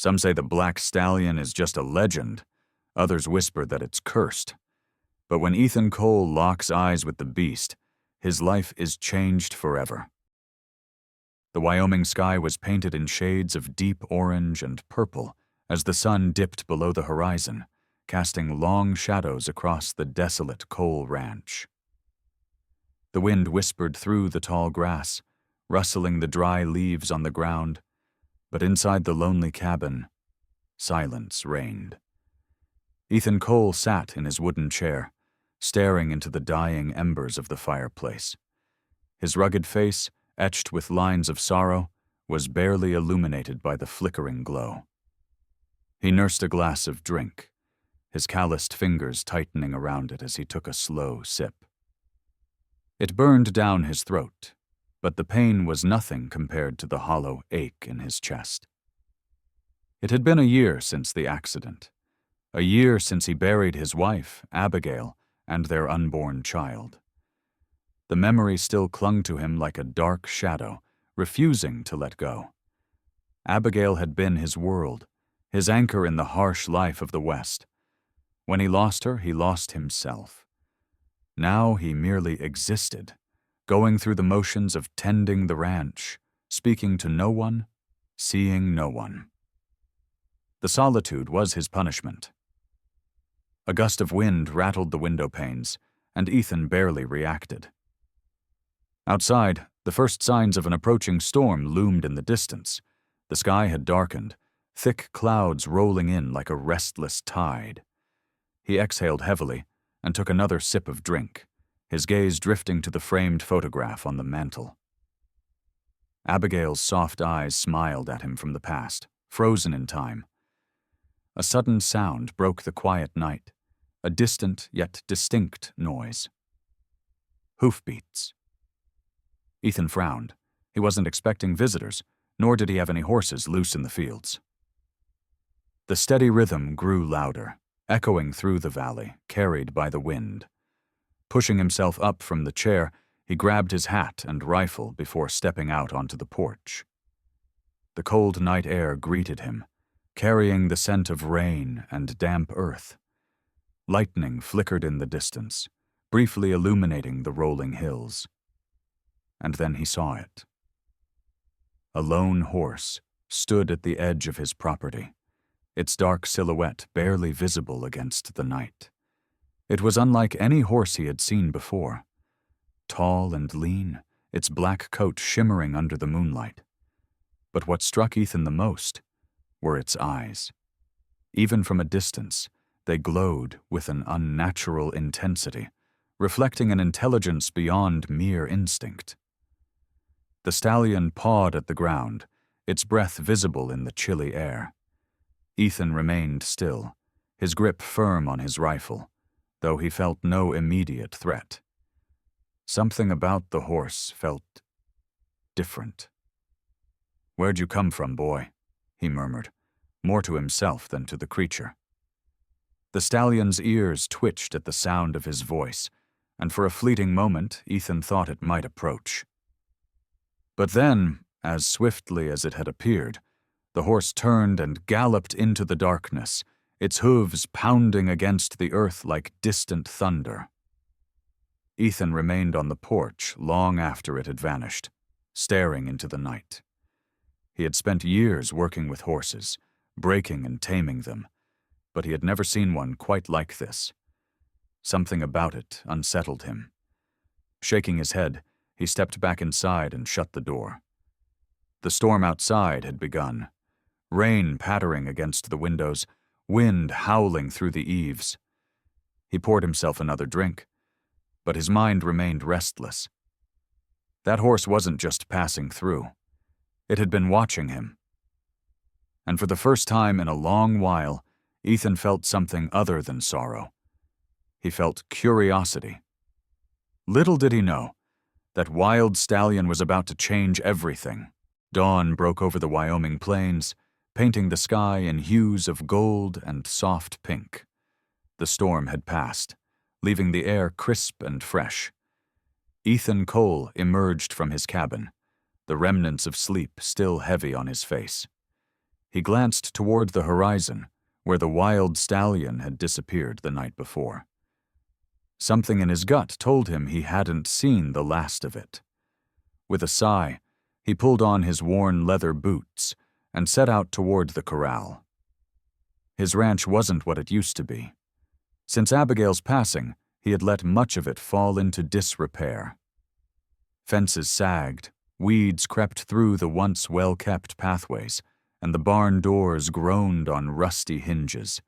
Some say the Black Stallion is just a legend. Others whisper that it's cursed. But when Ethan Cole locks eyes with the beast, his life is changed forever. The Wyoming sky was painted in shades of deep orange and purple as the sun dipped below the horizon, casting long shadows across the desolate Cole Ranch. The wind whispered through the tall grass, rustling the dry leaves on the ground, but inside the lonely cabin, silence reigned. Ethan Cole sat in his wooden chair, staring into the dying embers of the fireplace. His rugged face, etched with lines of sorrow, was barely illuminated by the flickering glow. He nursed a glass of drink, his calloused fingers tightening around it as he took a slow sip. It burned down his throat, but the pain was nothing compared to the hollow ache in his chest. It had been a year since the accident, a year since he buried his wife, Abigail, and their unborn child. The memory still clung to him like a dark shadow, refusing to let go. Abigail had been his world, his anchor in the harsh life of the West. When he lost her, he lost himself. Now he merely existed, going through the motions of tending the ranch, speaking to no one, seeing no one. The solitude was his punishment. A gust of wind rattled the window panes, and Ethan barely reacted. Outside, the first signs of an approaching storm loomed in the distance. The sky had darkened, thick clouds rolling in like a restless tide. He exhaled heavily and took another sip of drink, his gaze drifting to the framed photograph on the mantel. Abigail's soft eyes smiled at him from the past, frozen in time. A sudden sound broke the quiet night, a distant yet distinct noise. Hoofbeats. Ethan frowned. He wasn't expecting visitors, nor did he have any horses loose in the fields. The steady rhythm grew louder, echoing through the valley, carried by the wind. Pushing himself up from the chair, he grabbed his hat and rifle before stepping out onto the porch. The cold night air greeted him, carrying the scent of rain and damp earth. Lightning flickered in the distance, briefly illuminating the rolling hills. And then he saw it. A lone horse stood at the edge of his property, its dark silhouette barely visible against the night. It was unlike any horse he had seen before. Tall and lean, its black coat shimmering under the moonlight. But what struck Ethan the most were its eyes. Even from a distance, they glowed with an unnatural intensity, reflecting an intelligence beyond mere instinct. The stallion pawed at the ground, its breath visible in the chilly air. Ethan remained still, his grip firm on his rifle, though he felt no immediate threat. Something about the horse felt different. "Where'd you come from, boy?" he murmured, more to himself than to the creature. The stallion's ears twitched at the sound of his voice, and for a fleeting moment Ethan thought it might approach. But then, as swiftly as it had appeared, the horse turned and galloped into the darkness, its hooves pounding against the earth like distant thunder. Ethan remained on the porch long after it had vanished, staring into the night. He had spent years working with horses, breaking and taming them, but he had never seen one quite like this. Something about it unsettled him. Shaking his head, he stepped back inside and shut the door. The storm outside had begun, rain pattering against the windows, wind howling through the eaves. He poured himself another drink, but his mind remained restless. That horse wasn't just passing through. It had been watching him. And for the first time in a long while, Ethan felt something other than sorrow. He felt curiosity. Little did he know, that wild stallion was about to change everything. Dawn broke over the Wyoming plains, painting the sky in hues of gold and soft pink. The storm had passed, leaving the air crisp and fresh. Ethan Cole emerged from his cabin, the remnants of sleep still heavy on his face. He glanced toward the horizon, where the wild stallion had disappeared the night before. Something in his gut told him he hadn't seen the last of it. With a sigh, he pulled on his worn leather boots and set out toward the corral. His ranch wasn't what it used to be. Since Abigail's passing, he had let much of it fall into disrepair. Fences sagged, weeds crept through the once well-kept pathways, and the barn doors groaned on rusty hinges.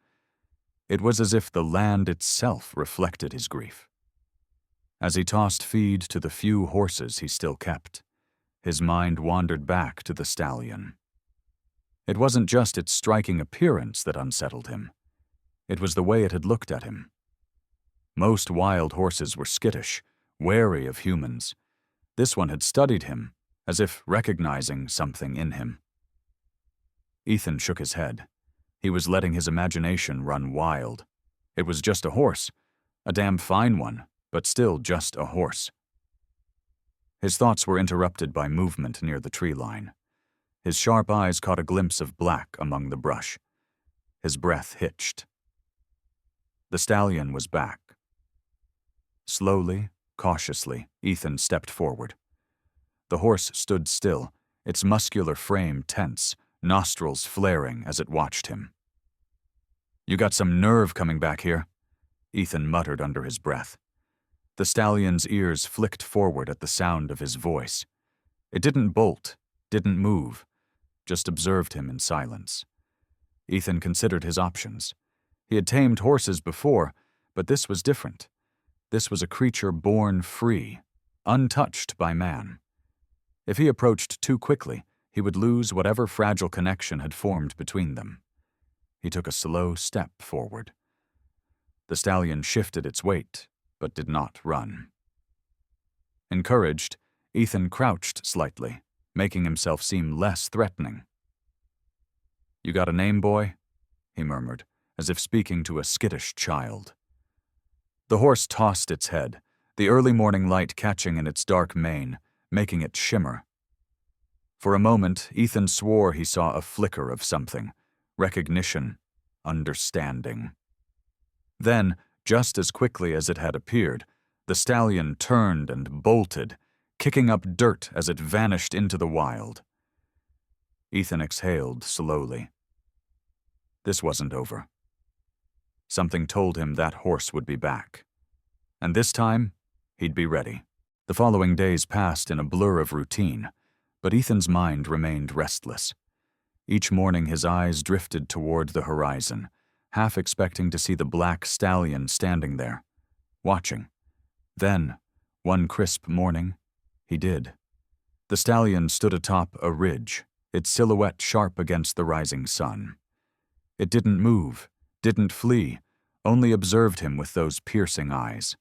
It was as if the land itself reflected his grief. As he tossed feed to the few horses he still kept, his mind wandered back to the stallion. It wasn't just its striking appearance that unsettled him. It was the way it had looked at him. Most wild horses were skittish, wary of humans. This one had studied him, as if recognizing something in him. Ethan shook his head. He was letting his imagination run wild. It was just a horse, a damn fine one, but still just a horse. His thoughts were interrupted by movement near the tree line. His sharp eyes caught a glimpse of black among the brush. His breath hitched. The stallion was back. Slowly, cautiously, Ethan stepped forward. The horse stood still, its muscular frame tense, nostrils flaring as it watched him. "You got some nerve coming back here," Ethan muttered under his breath. The stallion's ears flicked forward at the sound of his voice. It didn't bolt, didn't move, just observed him in silence. Ethan considered his options. He had tamed horses before, but this was different. This was a creature born free, untouched by man. If he approached too quickly, he would lose whatever fragile connection had formed between them. He took a slow step forward. The stallion shifted its weight, but did not run. Encouraged, Ethan crouched slightly, making himself seem less threatening. "You got a name, boy?" he murmured, as if speaking to a skittish child. The horse tossed its head, the early morning light catching in its dark mane, making it shimmer. For a moment, Ethan swore he saw a flicker of something, recognition, understanding. Then, just as quickly as it had appeared, the stallion turned and bolted, kicking up dirt as it vanished into the wild. Ethan exhaled slowly. This wasn't over. Something told him that horse would be back. And this time, he'd be ready. The following days passed in a blur of routine, but Ethan's mind remained restless. Each morning his eyes drifted toward the horizon, half expecting to see the Black Stallion standing there, watching. Then, one crisp morning, he did. The stallion stood atop a ridge, its silhouette sharp against the rising sun. It didn't move, didn't flee, only observed him with those piercing eyes.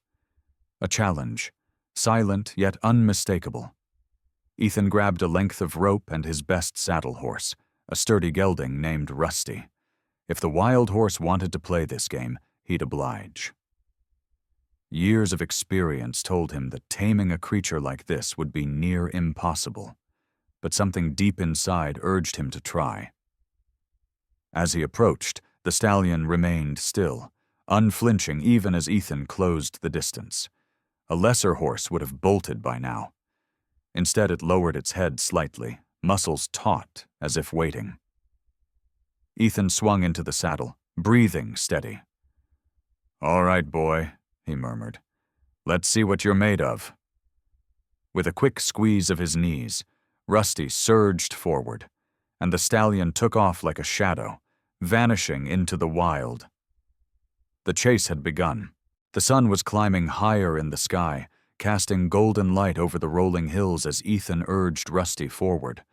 A challenge, silent yet unmistakable. Ethan grabbed a length of rope and his best saddle horse, a sturdy gelding named Rusty. If the wild horse wanted to play this game, he'd oblige. Years of experience told him that taming a creature like this would be near impossible, but something deep inside urged him to try. As he approached, the stallion remained still, unflinching even as Ethan closed the distance. A lesser horse would have bolted by now. Instead, it lowered its head slightly, muscles taut as if waiting. Ethan swung into the saddle, breathing steady. "All right, boy," he murmured. "Let's see what you're made of." With a quick squeeze of his knees, Rusty surged forward, and the stallion took off like a shadow, vanishing into the wild. The chase had begun. The sun was climbing higher in the sky, casting golden light over the rolling hills as Ethan urged Rusty forward.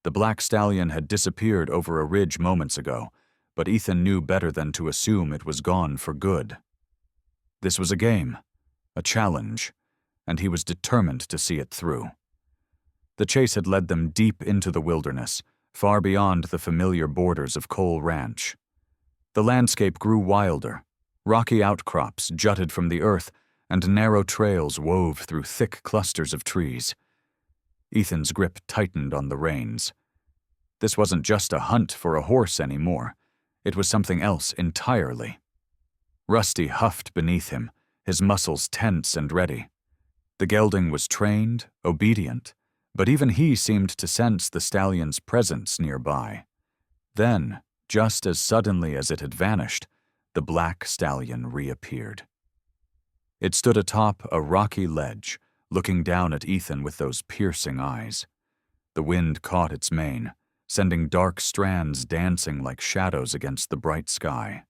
The Black Stallion had disappeared over a ridge moments ago, but Ethan knew better than to assume it was gone for good. This was a game, a challenge, and he was determined to see it through. The chase had led them deep into the wilderness, far beyond the familiar borders of Cole Ranch. The landscape grew wilder. Rocky outcrops jutted from the earth, and narrow trails wove through thick clusters of trees. Ethan's grip tightened on the reins. This wasn't just a hunt for a horse anymore. It was something else entirely. Rusty huffed beneath him, his muscles tense and ready. The gelding was trained, obedient, but even he seemed to sense the stallion's presence nearby. Then, just as suddenly as it had vanished, the Black Stallion reappeared. It stood atop a rocky ledge, looking down at Ethan with those piercing eyes. The wind caught its mane, sending dark strands dancing like shadows against the bright sky.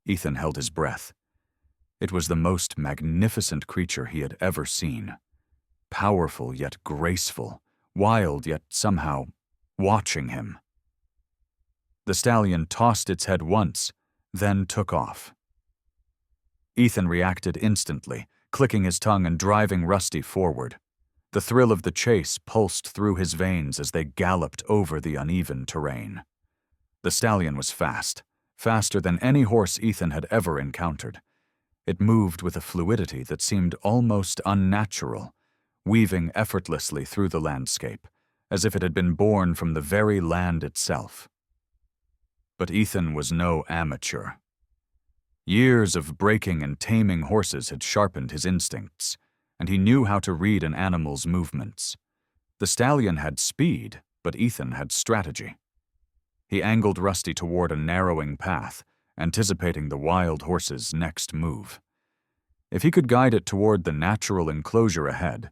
Ethan held his breath. It was the most magnificent creature he had ever seen. Powerful yet graceful, wild yet somehow watching him. The stallion tossed its head once, then took off. Ethan reacted instantly, clicking his tongue and driving Rusty forward. The thrill of the chase pulsed through his veins as they galloped over the uneven terrain. The stallion was fast, faster than any horse Ethan had ever encountered. It moved with a fluidity that seemed almost unnatural, weaving effortlessly through the landscape, as if it had been born from the very land itself. But Ethan was no amateur. Years of breaking and taming horses had sharpened his instincts, and he knew how to read an animal's movements. The stallion had speed, but Ethan had strategy. He angled Rusty toward a narrowing path, anticipating the wild horse's next move. If he could guide it toward the natural enclosure ahead,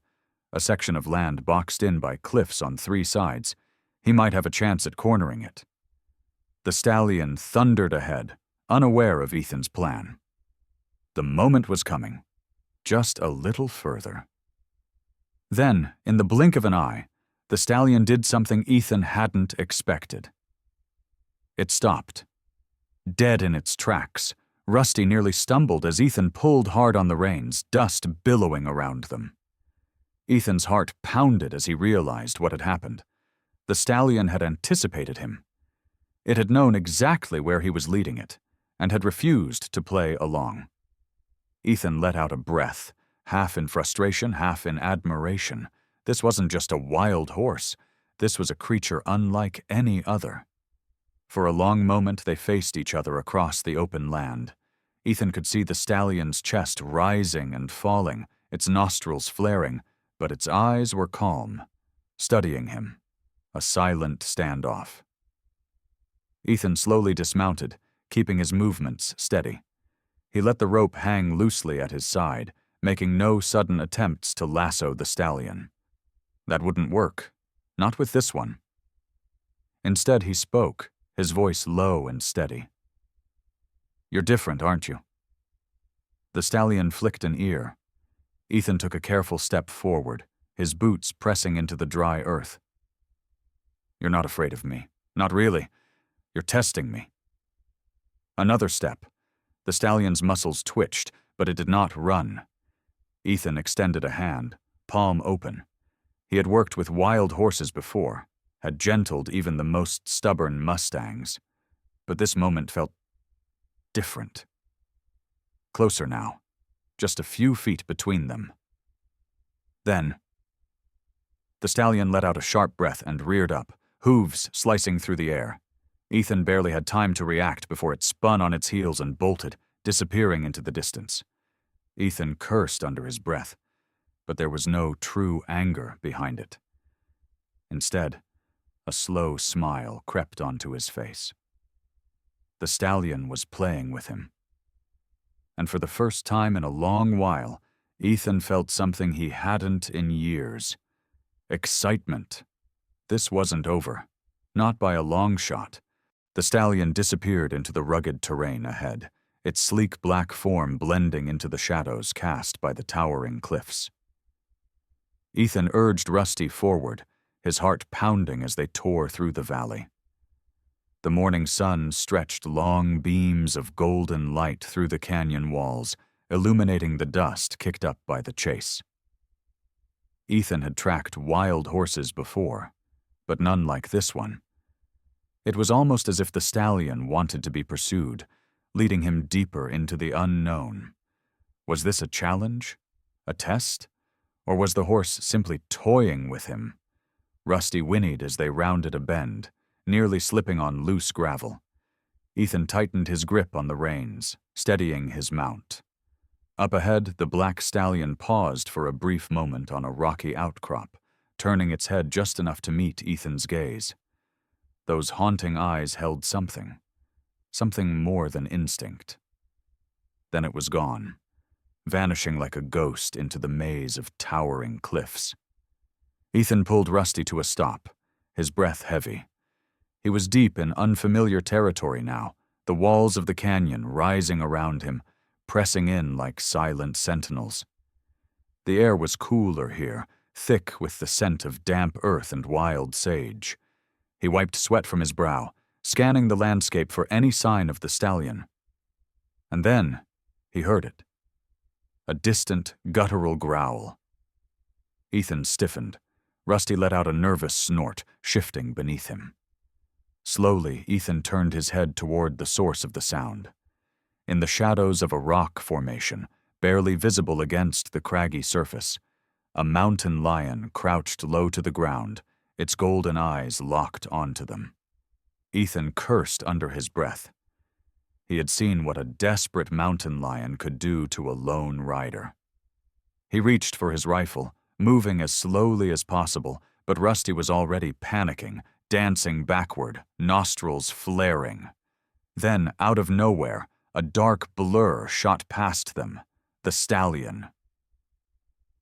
a section of land boxed in by cliffs on 3 sides, he might have a chance at cornering it. The stallion thundered ahead, unaware of Ethan's plan. The moment was coming, just a little further. Then, in the blink of an eye, the stallion did something Ethan hadn't expected. It stopped. Dead in its tracks, Rusty nearly stumbled as Ethan pulled hard on the reins, dust billowing around them. Ethan's heart pounded as he realized what had happened. The stallion had anticipated him. It had known exactly where he was leading it, and had refused to play along. Ethan let out a breath, half in frustration, half in admiration. This wasn't just a wild horse. This was a creature unlike any other. For a long moment they faced each other across the open land. Ethan could see the stallion's chest rising and falling, its nostrils flaring, but its eyes were calm, studying him. A silent standoff. Ethan slowly dismounted, keeping his movements steady. He let the rope hang loosely at his side, making no sudden attempts to lasso the stallion. That wouldn't work, not with this one. Instead, he spoke, his voice low and steady. "You're different, aren't you?" The stallion flicked an ear. Ethan took a careful step forward, his boots pressing into the dry earth. "You're not afraid of me. Not really. You're testing me." Another step. The stallion's muscles twitched, but it did not run. Ethan extended a hand, palm open. He had worked with wild horses before, had gentled even the most stubborn mustangs. But this moment felt different. Closer now, just a few feet between them. Then, the stallion let out a sharp breath and reared up, hooves slicing through the air. Ethan barely had time to react before it spun on its heels and bolted, disappearing into the distance. Ethan cursed under his breath, but there was no true anger behind it. Instead, a slow smile crept onto his face. The stallion was playing with him. And for the first time in a long while, Ethan felt something he hadn't in years. Excitement. This wasn't over. Not by a long shot. The stallion disappeared into the rugged terrain ahead, its sleek black form blending into the shadows cast by the towering cliffs. Ethan urged Rusty forward, his heart pounding as they tore through the valley. The morning sun stretched long beams of golden light through the canyon walls, illuminating the dust kicked up by the chase. Ethan had tracked wild horses before, but none like this one. It was almost as if the stallion wanted to be pursued, leading him deeper into the unknown. Was this a challenge? A test? Or was the horse simply toying with him? Rusty whinnied as they rounded a bend, nearly slipping on loose gravel. Ethan tightened his grip on the reins, steadying his mount. Up ahead, the Black Stallion paused for a brief moment on a rocky outcrop, turning its head just enough to meet Ethan's gaze. Those haunting eyes held something more than instinct. Then it was gone, vanishing like a ghost into the maze of towering cliffs. Ethan pulled Rusty to a stop, his breath heavy. He was deep in unfamiliar territory now, the walls of the canyon rising around him, pressing in like silent sentinels. The air was cooler here, thick with the scent of damp earth and wild sage. He wiped sweat from his brow, scanning the landscape for any sign of the stallion. And then he heard it. A distant, guttural growl. Ethan stiffened. Rusty let out a nervous snort, shifting beneath him. Slowly, Ethan turned his head toward the source of the sound. In the shadows of a rock formation, barely visible against the craggy surface, a mountain lion crouched low to the ground, its golden eyes locked onto them. Ethan cursed under his breath. He had seen what a desperate mountain lion could do to a lone rider. He reached for his rifle, moving as slowly as possible, but Rusty was already panicking, dancing backward, nostrils flaring. Then, out of nowhere, a dark blur shot past them, the stallion.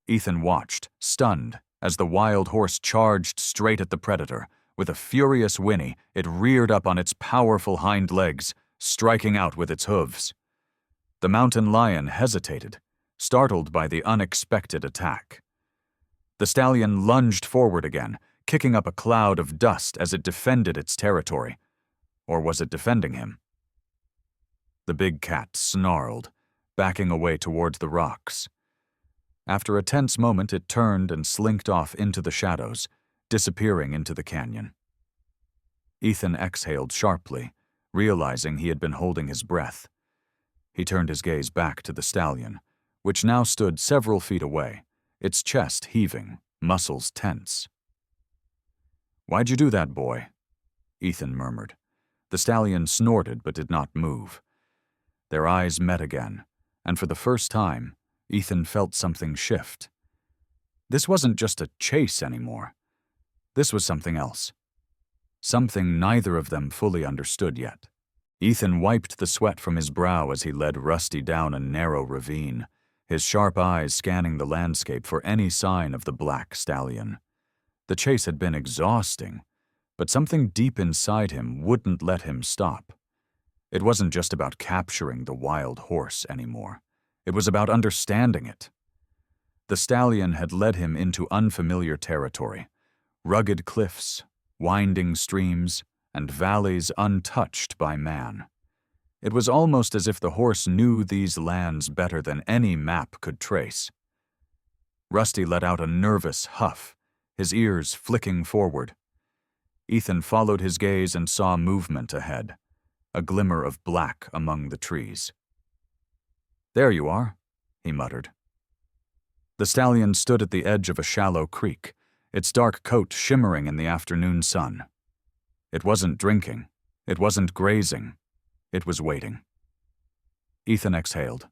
Ethan watched, stunned, as the wild horse charged straight at the predator. With a furious whinny, it reared up on its powerful hind legs, striking out with its hooves. The mountain lion hesitated, startled by the unexpected attack. The stallion lunged forward again, kicking up a cloud of dust as it defended its territory. Or was it defending him? The big cat snarled, backing away toward the rocks. After a tense moment, it turned and slinked off into the shadows, disappearing into the canyon. Ethan exhaled sharply, realizing he had been holding his breath. He turned his gaze back to the stallion, which now stood several feet away, its chest heaving, muscles tense. "Why'd you do that, boy?" Ethan murmured. The stallion snorted but did not move. Their eyes met again, and for the first time, Ethan felt something shift. This wasn't just a chase anymore. This was something else. Something neither of them fully understood yet. Ethan wiped the sweat from his brow as he led Rusty down a narrow ravine, his sharp eyes scanning the landscape for any sign of the Black Stallion. The chase had been exhausting, but something deep inside him wouldn't let him stop. It wasn't just about capturing the wild horse anymore. It was about understanding it. The stallion had led him into unfamiliar territory, rugged cliffs, winding streams, and valleys untouched by man. It was almost as if the horse knew these lands better than any map could trace. Rusty let out a nervous huff, his ears flicking forward. Ethan followed his gaze and saw movement ahead, a glimmer of black among the trees. "There you are," he muttered. The stallion stood at the edge of a shallow creek, its dark coat shimmering in the afternoon sun. It wasn't drinking. It wasn't grazing. It was waiting. Ethan exhaled.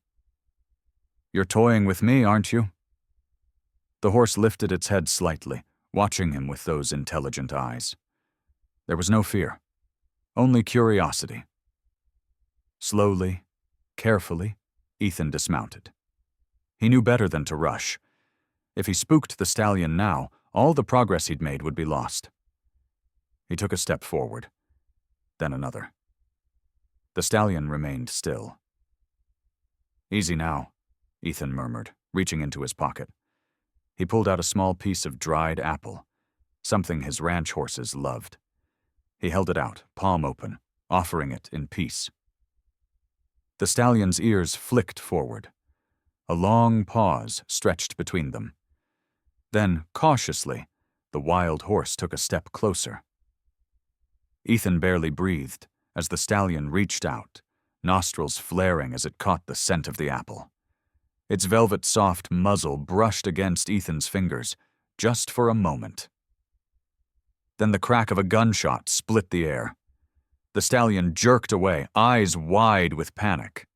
"You're toying with me, aren't you?" The horse lifted its head slightly, watching him with those intelligent eyes. There was no fear, only curiosity. Slowly, carefully, Ethan dismounted. He knew better than to rush. If he spooked the stallion now, all the progress he'd made would be lost. He took a step forward, then another. The stallion remained still. "Easy now," Ethan murmured, reaching into his pocket. He pulled out a small piece of dried apple, something his ranch horses loved. He held it out, palm open, offering it in peace. The stallion's ears flicked forward. A long pause stretched between them. Then, cautiously, the wild horse took a step closer. Ethan barely breathed as the stallion reached out, nostrils flaring as it caught the scent of the apple. Its velvet-soft muzzle brushed against Ethan's fingers, just for a moment. Then the crack of a gunshot split the air. The stallion jerked away, eyes wide with panic.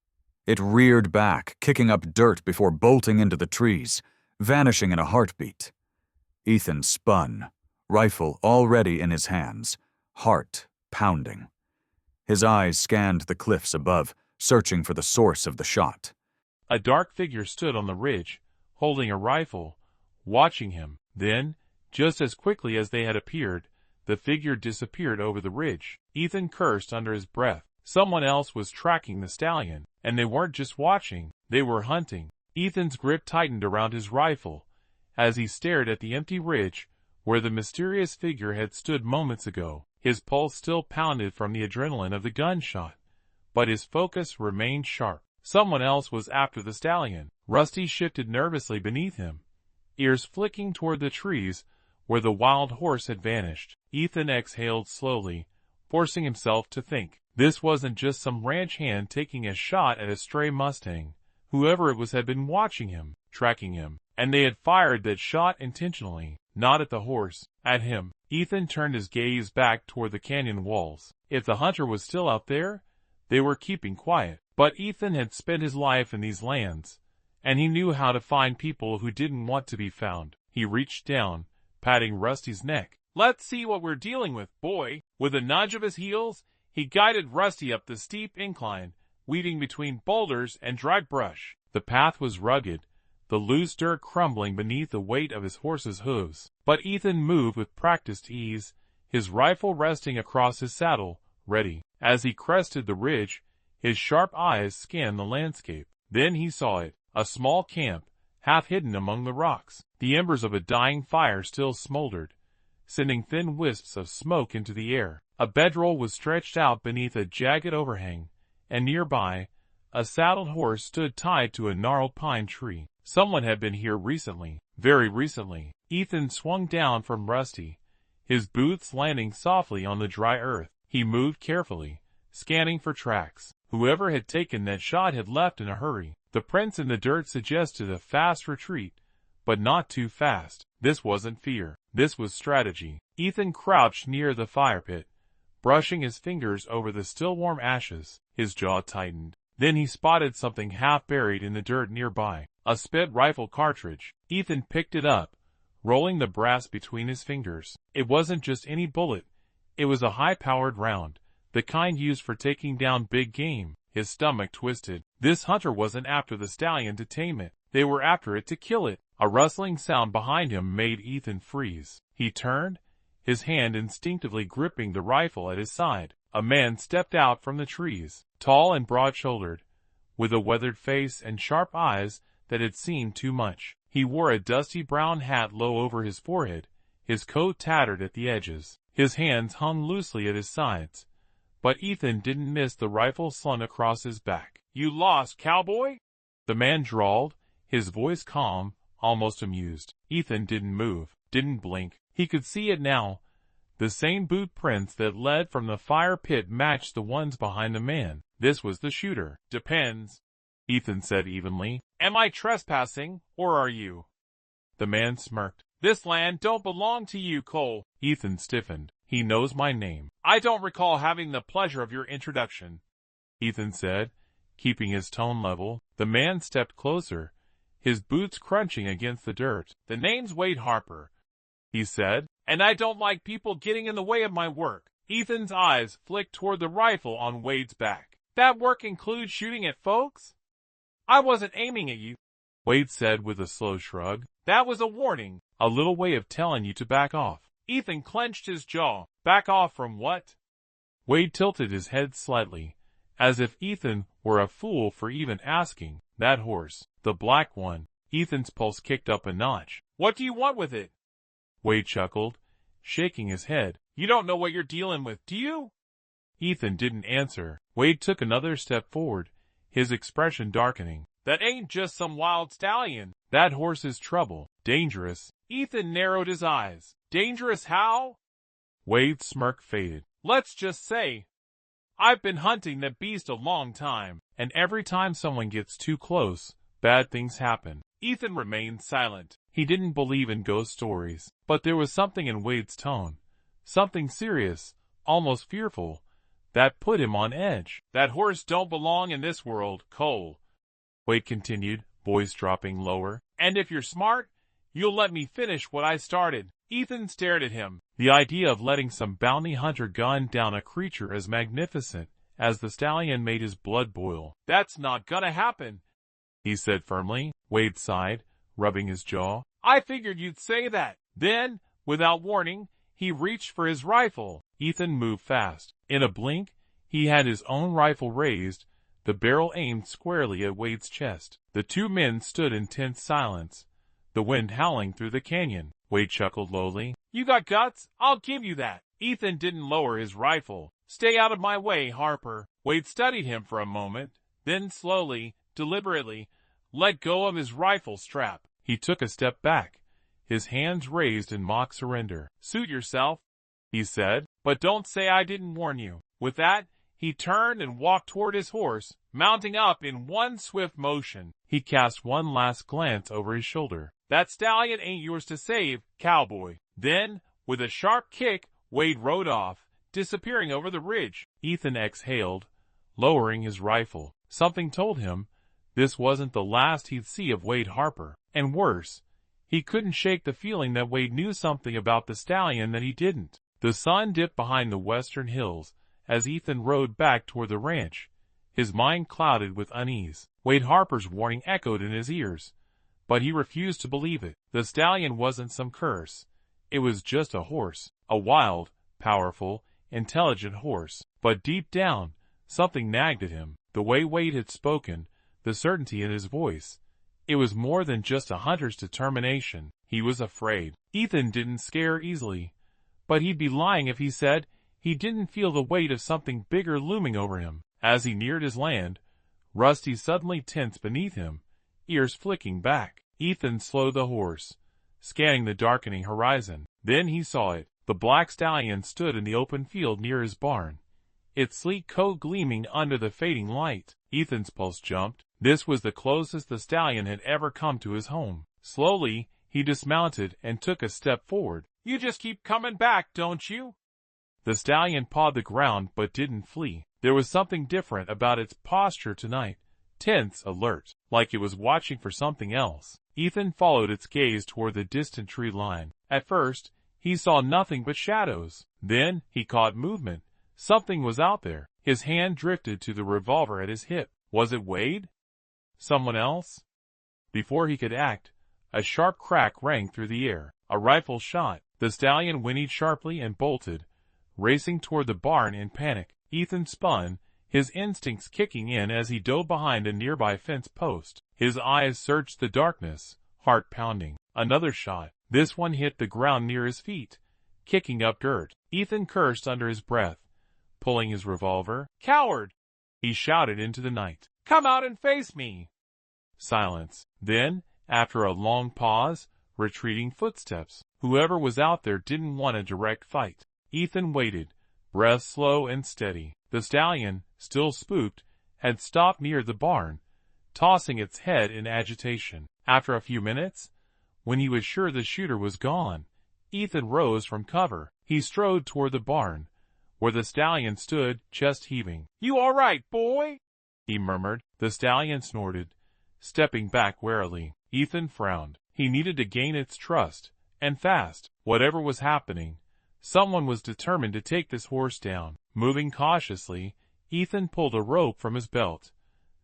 It reared back, kicking up dirt before bolting into the trees, vanishing in a heartbeat. Ethan spun, rifle already in his hands, heart pounding. His eyes scanned the cliffs above, searching for the source of the shot. A dark figure stood on the ridge, holding a rifle, watching him. Then, just as quickly as they had appeared, the figure disappeared over the ridge. Ethan cursed under his breath. Someone else was tracking the stallion, and they weren't just watching, they were hunting. Ethan's grip tightened around his rifle as he stared at the empty ridge where the mysterious figure had stood moments ago. His pulse still pounded from the adrenaline of the gunshot, but his focus remained sharp. Someone else was after the stallion. Rusty shifted nervously beneath him, ears flicking toward the trees where the wild horse had vanished. Ethan exhaled slowly, forcing himself to think. This wasn't just some ranch hand taking a shot at a stray Mustang. Whoever it was had been watching him, tracking him, and they had fired that shot intentionally, not at the horse, at him. Ethan turned his gaze back toward the canyon walls. If the hunter was still out there, they were keeping quiet. But Ethan had spent his life in these lands, and he knew how to find people who didn't want to be found. He reached down, patting Rusty's neck. "Let's see what we're dealing with, boy." With a nudge of his heels, he guided Rusty up the steep incline, weaving between boulders and dry brush. The path was rugged, the loose dirt crumbling beneath the weight of his horse's hooves. But Ethan moved with practiced ease, his rifle resting across his saddle, ready. As he crested the ridge, his sharp eyes scanned the landscape. Then he saw it, a small camp, half hidden among the rocks. The embers of a dying fire still smoldered, sending thin wisps of smoke into the air. A bedroll was stretched out beneath a jagged overhang, and nearby, a saddled horse stood tied to a gnarled pine tree. Someone had been here recently, very recently. Ethan swung down from Rusty, his boots landing softly on the dry earth. He moved carefully, scanning for tracks. Whoever had taken that shot had left in a hurry. The prints in the dirt suggested a fast retreat, but not too fast. This wasn't fear. This was strategy. Ethan crouched near the fire pit, brushing his fingers over the still warm ashes. His jaw tightened. Then he spotted something half buried in the dirt nearby. A spent rifle cartridge. Ethan picked it up, rolling the brass between his fingers. It wasn't just any bullet. It was a high-powered round, the kind used for taking down big game. His stomach twisted. This hunter wasn't after the stallion to tame it. They were after it to kill it. A rustling sound behind him made Ethan freeze. He turned, his hand instinctively gripping the rifle at his side. A man stepped out from the trees, tall and broad-shouldered, with a weathered face and sharp eyes that had seen too much. He wore a dusty brown hat low over his forehead, his coat tattered at the edges. His hands hung loosely at his sides, but Ethan didn't miss the rifle slung across his back. "You lost, cowboy?" the man drawled, his voice calm, almost amused. Ethan didn't move, didn't blink. He could see it now. The same boot prints that led from the fire pit matched the ones behind the man. This was the shooter. "Depends," Ethan said evenly. "Am I trespassing, or are you?" The man smirked. "This land don't belong to you, Cole." Ethan stiffened. "He knows my name." "I don't recall having the pleasure of your introduction," Ethan said, keeping his tone level. The man stepped closer, his boots crunching against the dirt. "The name's Wade Harper," he said, "and I don't like people getting in the way of my work." Ethan's eyes flicked toward the rifle on Wade's back. "That work includes shooting at folks?" "I wasn't aiming at you," Wade said with a slow shrug. "That was a warning, a little way of telling you to back off." Ethan clenched his jaw. "Back off from what?" Wade tilted his head slightly, as if Ethan were a fool for even asking. "That horse, the black one." Ethan's pulse kicked up a notch. "What do you want with it?" Wade chuckled, shaking his head. "You don't know what you're dealing with, do you?" Ethan didn't answer. Wade took another step forward, his expression darkening. "That ain't just some wild stallion. That horse is trouble. Dangerous." Ethan narrowed his eyes. "Dangerous how?" Wade's smirk faded. "Let's just say, I've been hunting that beast a long time, and every time someone gets too close, bad things happen." Ethan remained silent. He didn't believe in ghost stories, but there was something in Wade's tone, something serious, almost fearful, that put him on edge. "That horse don't belong in this world, Cole," Wade continued, voice dropping lower. "And if you're smart, you'll let me finish what I started." Ethan stared at him. The idea of letting some bounty hunter gun down a creature as magnificent as the stallion made his blood boil. "That's not gonna happen," he said firmly. Wade sighed, rubbing his jaw. "I figured you'd say that." Then, without warning, he reached for his rifle. Ethan moved fast. In a blink, he had his own rifle raised, the barrel aimed squarely at Wade's chest. The two men stood in tense silence, the wind howling through the canyon. Wade chuckled lowly. "You got guts, I'll give you that." Ethan didn't lower his rifle. "Stay out of my way, Harper." Wade studied him for a moment, then slowly, deliberately, let go of his rifle strap. He took a step back, his hands raised in mock surrender. "Suit yourself," he said, "but don't say I didn't warn you." With that, he turned and walked toward his horse, mounting up in one swift motion. He cast one last glance over his shoulder. "That stallion ain't yours to save, cowboy." Then, with a sharp kick, Wade rode off, disappearing over the ridge. Ethan exhaled, lowering his rifle. Something told him this wasn't the last he'd see of Wade Harper. And worse, he couldn't shake the feeling that Wade knew something about the stallion that he didn't. The sun dipped behind the western hills as Ethan rode back toward the ranch, his mind clouded with unease. Wade Harper's warning echoed in his ears, but he refused to believe it. The stallion wasn't some curse. It was just a horse, a wild, powerful, intelligent horse. But deep down, something nagged at him. The way Wade had spoken, the certainty in his voice. It was more than just a hunter's determination. He was afraid. Ethan didn't scare easily, but he'd be lying if he said he didn't feel the weight of something bigger looming over him. As he neared his land, Rusty suddenly tensed beneath him, ears flicking back. Ethan slowed the horse, scanning the darkening horizon. Then he saw it. The Black Stallion stood in the open field near his barn, its sleek coat gleaming under the fading light. Ethan's pulse jumped. This was the closest the stallion had ever come to his home. Slowly, he dismounted and took a step forward. "You just keep coming back, don't you?" The stallion pawed the ground but didn't flee. There was something different about its posture tonight, tense, alert, like it was watching for something else. Ethan followed its gaze toward the distant tree line. At first, he saw nothing but shadows. Then, he caught movement. Something was out there. His hand drifted to the revolver at his hip. Was it Wade? Someone else? Before he could act, a sharp crack rang through the air. A rifle shot. The stallion whinnied sharply and bolted, racing toward the barn in panic. Ethan spun, his instincts kicking in as he dove behind a nearby fence post. His eyes searched the darkness, heart pounding. Another shot. This one hit the ground near his feet, kicking up dirt. Ethan cursed under his breath, pulling his revolver. "Coward!" he shouted into the night. "Come out and face me!" Silence. Then, after a long pause, retreating footsteps. Whoever was out there didn't want a direct fight. Ethan waited, breath slow and steady. The stallion, still spooked, had stopped near the barn, tossing its head in agitation. After a few minutes, when he was sure the shooter was gone, Ethan rose from cover. He strode toward the barn, where the stallion stood, chest heaving. "You all right, boy?" he murmured. The stallion snorted, stepping back warily. Ethan frowned. He needed to gain its trust, and fast. Whatever was happening, someone was determined to take this horse down. Moving cautiously, Ethan pulled a rope from his belt,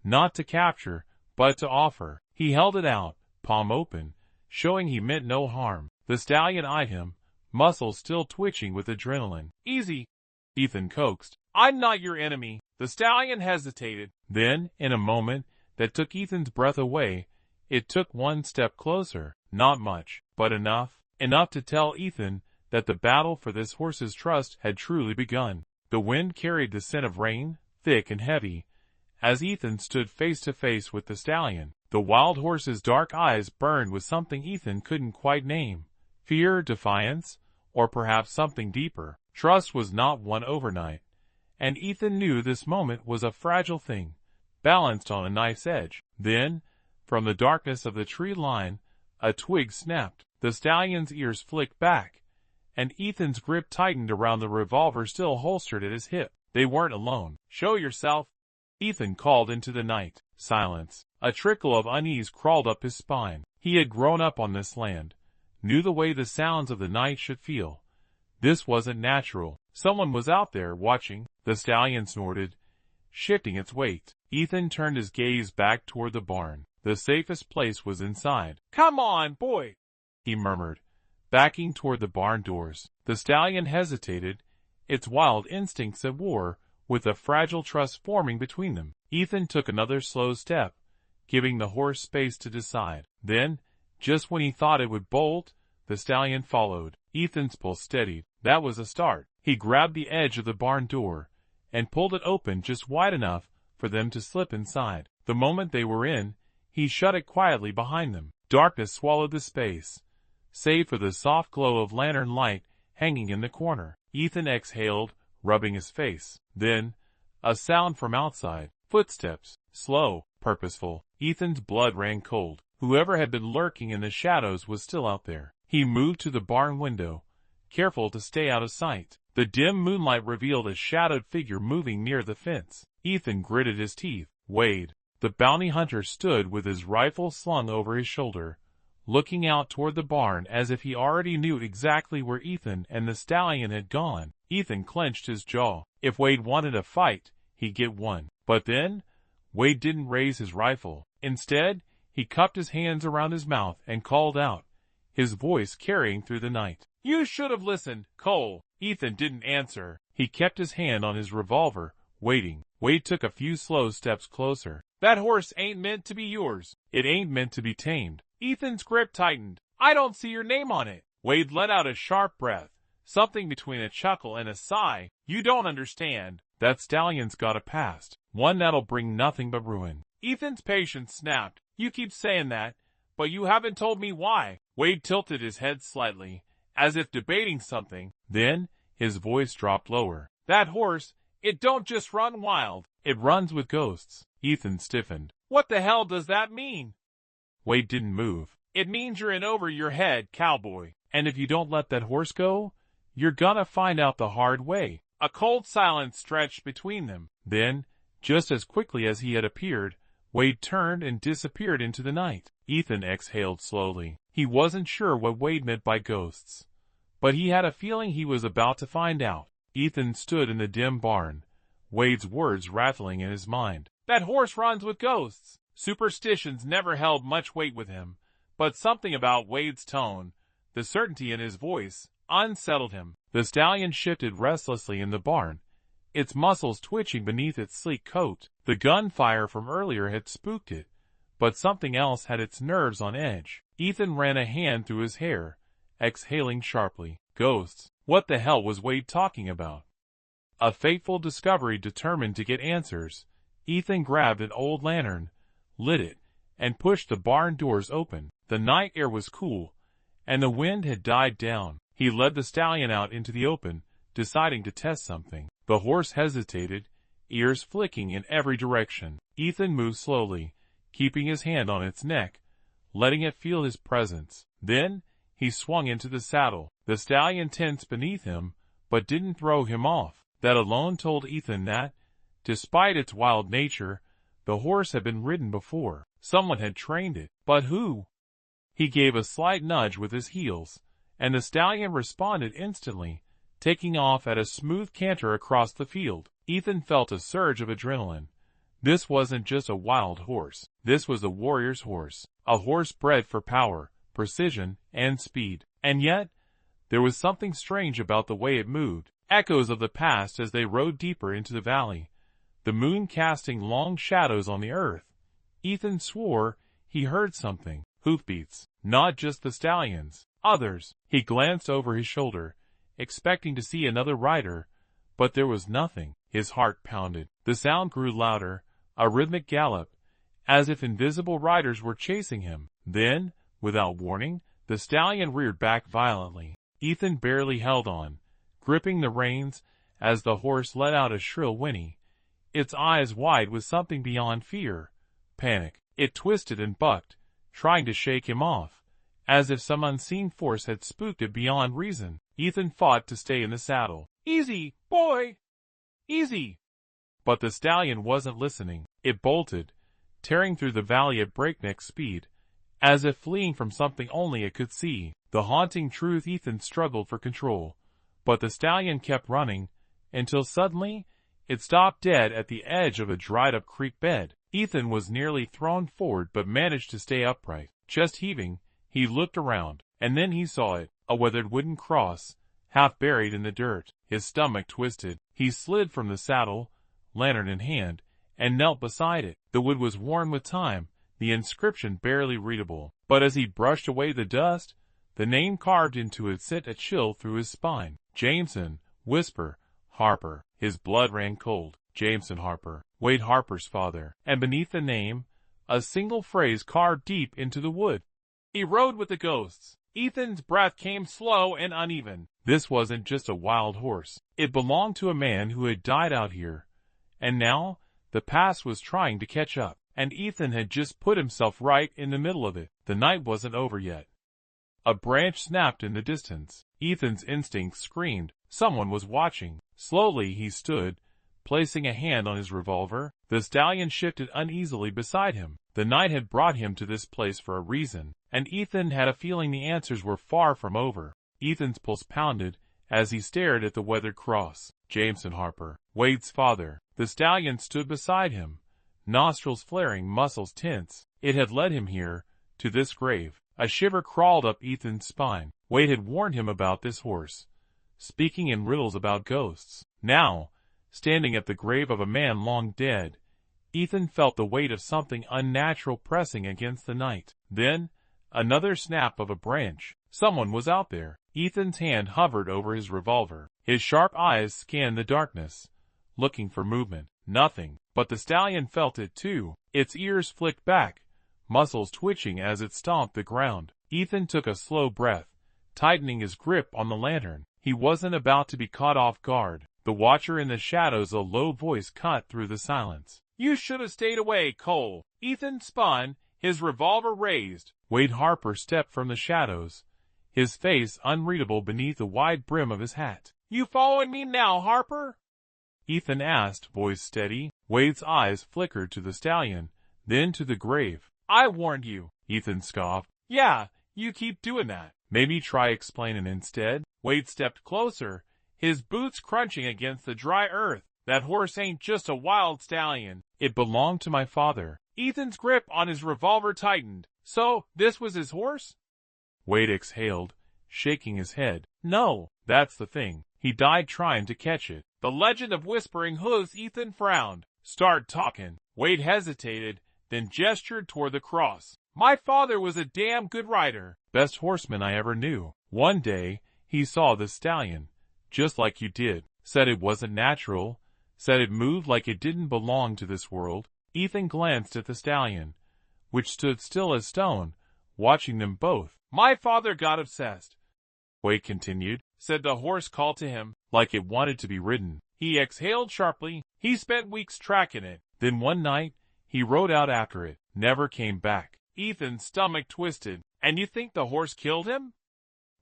not to capture, but to offer. He held it out, palm open, showing he meant no harm. The stallion eyed him, muscles still twitching with adrenaline. "Easy," Ethan coaxed. "I'm not your enemy." The stallion hesitated. Then, in a moment that took Ethan's breath away, it took one step closer. Not much, but enough. Enough to tell Ethan that the battle for this horse's trust had truly begun. The wind carried the scent of rain, thick and heavy, as Ethan stood face to face with the stallion. The wild horse's dark eyes burned with something Ethan couldn't quite name. Fear, defiance, or perhaps something deeper. Trust was not won overnight, and Ethan knew this moment was a fragile thing, balanced on a knife's edge. Then, from the darkness of the tree line, a twig snapped. The stallion's ears flicked back, and Ethan's grip tightened around the revolver still holstered at his hip. They weren't alone. "Show yourself," Ethan called into the night. Silence. A trickle of unease crawled up his spine. He had grown up on this land, knew the way the sounds of the night should feel. This wasn't natural. Someone was out there watching. The stallion snorted, shifting its weight. Ethan turned his gaze back toward the barn. The safest place was inside. "Come on, boy," he murmured, backing toward the barn doors. The stallion hesitated, its wild instincts at war, with a fragile trust forming between them. Ethan took another slow step, giving the horse space to decide. Then, just when he thought it would bolt, the stallion followed. Ethan's pulse steadied. That was a start. He grabbed the edge of the barn door and pulled it open just wide enough for them to slip inside. The moment they were in, he shut it quietly behind them. Darkness swallowed the space, save for the soft glow of lantern light hanging in the corner. Ethan exhaled, rubbing his face. Then, a sound from outside. Footsteps. Slow, purposeful. Ethan's blood ran cold. Whoever had been lurking in the shadows was still out there. He moved to the barn window, careful to stay out of sight. The dim moonlight revealed a shadowed figure moving near the fence. Ethan gritted his teeth. Wade. The bounty hunter stood with his rifle slung over his shoulder, looking out toward the barn as if he already knew exactly where Ethan and the stallion had gone. Ethan clenched his jaw. If Wade wanted a fight, he'd get one. But then, Wade didn't raise his rifle. Instead, he cupped his hands around his mouth and called out, his voice carrying through the night. "You should have listened, Cole." Ethan didn't answer. He kept his hand on his revolver, waiting. Wade took a few slow steps closer. "That horse ain't meant to be yours. It ain't meant to be tamed." Ethan's grip tightened. "I don't see your name on it." Wade let out a sharp breath, something between a chuckle and a sigh. "You don't understand. That stallion's got a past, one that'll bring nothing but ruin." Ethan's patience snapped. "You keep saying that, but you haven't told me why." Wade tilted his head slightly, as if debating something. Then, his voice dropped lower. "That horse, it don't just run wild. It runs with ghosts." Ethan stiffened. "What the hell does that mean?" Wade didn't move. "It means you're in over your head, cowboy. And if you don't let that horse go, you're gonna find out the hard way." A cold silence stretched between them. Then, just as quickly as he had appeared, Wade turned and disappeared into the night. Ethan exhaled slowly. He wasn't sure what Wade meant by ghosts, but he had a feeling he was about to find out. Ethan stood in the dim barn, Wade's words rattling in his mind. "That horse runs with ghosts." Superstitions never held much weight with him, but something about Wade's tone, the certainty in his voice, unsettled him. The stallion shifted restlessly in the barn, its muscles twitching beneath its sleek coat. The gunfire from earlier had spooked it, but something else had its nerves on edge. Ethan ran a hand through his hair, exhaling sharply. Ghosts. What the hell was Wade talking about? A fateful discovery determined to get answers. Ethan grabbed an old lantern, lit it, and pushed the barn doors open. The night air was cool, and the wind had died down. He led the stallion out into the open, deciding to test something. The horse hesitated, ears flicking in every direction. Ethan moved slowly, keeping his hand on its neck, letting it feel his presence. Then, he swung into the saddle. The stallion tensed beneath him, but didn't throw him off. That alone told Ethan that, despite its wild nature, the horse had been ridden before. Someone had trained it. But who? He gave a slight nudge with his heels, and the stallion responded instantly, taking off at a smooth canter across the field. Ethan felt a surge of adrenaline. This wasn't just a wild horse. This was a warrior's horse, a horse bred for power, precision, and speed. And yet, there was something strange about the way it moved. Echoes of the past as they rode deeper into the valley, the moon casting long shadows on the earth. Ethan swore he heard something. Hoofbeats. Not just the stallion's. Others. He glanced over his shoulder, expecting to see another rider, but there was nothing. His heart pounded. The sound grew louder, a rhythmic gallop, as if invisible riders were chasing him. Then, without warning, the stallion reared back violently. Ethan barely held on, gripping the reins as the horse let out a shrill whinny, its eyes wide with something beyond fear, panic. It twisted and bucked, trying to shake him off, as if some unseen force had spooked it beyond reason. Ethan fought to stay in the saddle. "Easy, boy! Easy!" But the stallion wasn't listening. It bolted, tearing through the valley at breakneck speed, as if fleeing from something only it could see. The haunting truth: Ethan struggled for control, but the stallion kept running, until suddenly, it stopped dead at the edge of a dried-up creek bed. Ethan was nearly thrown forward but managed to stay upright. Chest heaving, he looked around, and then he saw it, a weathered wooden cross, half buried in the dirt. His stomach twisted. He slid from the saddle, lantern in hand, and knelt beside it. The wood was worn with time, the inscription barely readable, but as he brushed away the dust, the name carved into it sent a chill through his spine. Jameson, Whisper, Harper. His blood ran cold. Jameson Harper, Wade Harper's father. And beneath the name, a single phrase carved deep into the wood: "He rode with the ghosts." Ethan's breath came slow and uneven. This wasn't just a wild horse. It belonged to a man who had died out here. And now, the past was trying to catch up. And Ethan had just put himself right in the middle of it. The night wasn't over yet. A branch snapped in the distance. Ethan's instinct screamed. Someone was watching. Slowly he stood, placing a hand on his revolver. The stallion shifted uneasily beside him. The night had brought him to this place for a reason, and Ethan had a feeling the answers were far from over. Ethan's pulse pounded as he stared at the weathered cross. Jameson Harper, Wade's father. The stallion stood beside him, nostrils flaring, muscles tense. It had led him here, to this grave. A shiver crawled up Ethan's spine. Wade had warned him about this horse, speaking in riddles about ghosts. Now, standing at the grave of a man long dead, Ethan felt the weight of something unnatural pressing against the night. Then, another snap of a branch. Someone was out there. Ethan's hand hovered over his revolver. His sharp eyes scanned the darkness, looking for movement. Nothing. But the stallion felt it too. Its ears flicked back, muscles twitching as it stomped the ground. Ethan took a slow breath, tightening his grip on the lantern. He wasn't about to be caught off guard. The watcher in the shadows, a low voice cut through the silence. "You should have stayed away, Cole." Ethan spun, his revolver raised. Wade Harper stepped from the shadows, his face unreadable beneath the wide brim of his hat. "You following me now, Harper?" Ethan asked, voice steady. Wade's eyes flickered to the stallion, then to the grave. "I warned you," Ethan scoffed. "Yeah, you keep doing that." "Maybe try explaining instead." Wade stepped closer, his boots crunching against the dry earth. "That horse ain't just a wild stallion. It belonged to my father." Ethan's grip on his revolver tightened. "So, this was his horse?" Wade exhaled, shaking his head. "No, that's the thing. He died trying to catch it." "The legend of Whispering Hooves." Ethan frowned. "Start talking." Wade hesitated, then gestured toward the cross. "My father was a damn good rider. Best horseman I ever knew. One day, he saw the stallion, just like you did. Said it wasn't natural. Said it moved like it didn't belong to this world." Ethan glanced at the stallion, which stood still as stone, watching them both. "My father got obsessed," Wade continued. "Said the horse called to him, like it wanted to be ridden. He exhaled sharply. He spent weeks tracking it. Then one night, he rode out after it. Never came back." Ethan's stomach twisted. "And you think the horse killed him?"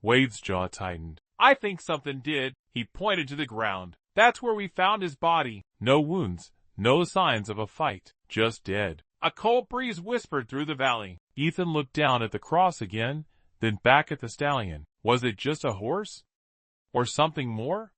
Wade's jaw tightened. "I think something did." He pointed to the ground. "That's where we found his body. No wounds, no signs of a fight. Just dead." A cold breeze whispered through the valley. Ethan looked down at the cross again, then back at the stallion. Was it just a horse? Or something more?